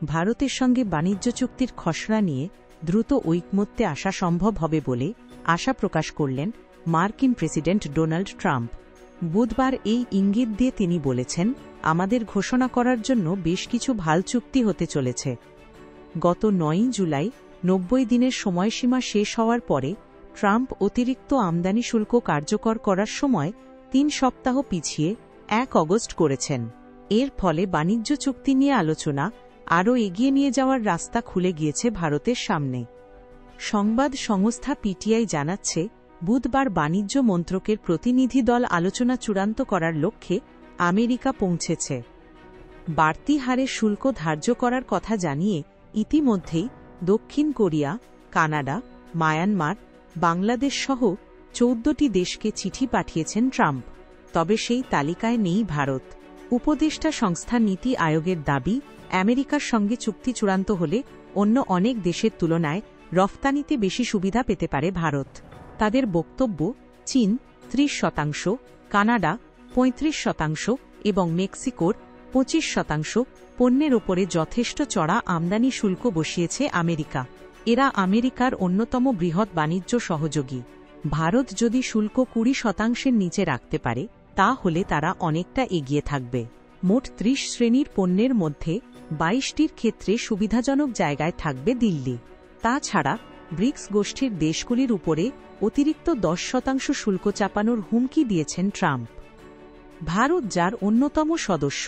ভারতের সঙ্গে বাণিজ্য চুক্তির খসড়া নিয়ে দ্রুত ঐকমত্যে আসা সম্ভব হবে বলে আশা প্রকাশ করলেন মার্কিন প্রেসিডেন্ট ডোনাল্ড ট্রাম্প। বুধবার এই ইঙ্গিত দিয়ে তিনি বলেছেন, আমাদের ঘোষণা করার জন্য বেশ কিছু ভাল চুক্তি হতে চলেছে। গত ৯ জুলাই ৯০ দিনের সময়সীমা শেষ হওয়ার পরে ট্রাম্প অতিরিক্ত আমদানি শুল্ক কার্যকর করার সময় ৩ সপ্তাহ পিছিয়ে ১ অগস্ট করেছেন। এর ফলে বাণিজ্য চুক্তি নিয়ে আলোচনা আরও এগিয়ে নিয়ে যাওয়ার রাস্তা খুলে গিয়েছে ভারতের সামনে। সংবাদ সংস্থা পিটিআই জানাচ্ছে, বুধবার বাণিজ্য মন্ত্রকের প্রতিনিধি দল আলোচনা চূড়ান্ত করার লক্ষ্যে আমেরিকা পৌঁছেছে। বাড়তি হারে শুল্ক ধার্য করার কথা জানিয়ে ইতিমধ্যেই দক্ষিণ কোরিয়া, কানাডা, মায়ানমার, বাংলাদেশ সহ ১৪টি দেশকে চিঠি পাঠিয়েছেন ট্রাম্প। তবে সেই তালিকায় নেই ভারত। উপদেষ্টা সংস্থা নীতি আয়োগের দাবি, আমেরিকার সঙ্গে চুক্তি চূড়ান্ত হলে অন্য অনেক দেশের তুলনায় রফতানিতে বেশি সুবিধা পেতে পারে ভারত। তাদের বক্তব্য, চীন ৩০%, কানাডা ৩৫% এবং মেক্সিকোর ২৫% পণ্যের ওপরে যথেষ্ট চড়া আমদানি শুল্ক বসিয়েছে আমেরিকা। এরা আমেরিকার অন্যতম বৃহৎ বাণিজ্য সহযোগী। ভারত যদি শুল্ক ২০% নিচে রাখতে পারে, তা হলে তারা অনেকটা এগিয়ে থাকবে। মোট ৩০ শ্রেণীর পণ্যের মধ্যে ২২টির ক্ষেত্রে সুবিধাজনক জায়গায় থাকবে দিল্লি। তাছাড়া ব্রিক্স গোষ্ঠীর দেশগুলির উপরে অতিরিক্ত ১০% শুল্ক চাপানোর হুমকি দিয়েছেন ট্রাম্প। ভারত যার অন্যতম সদস্য,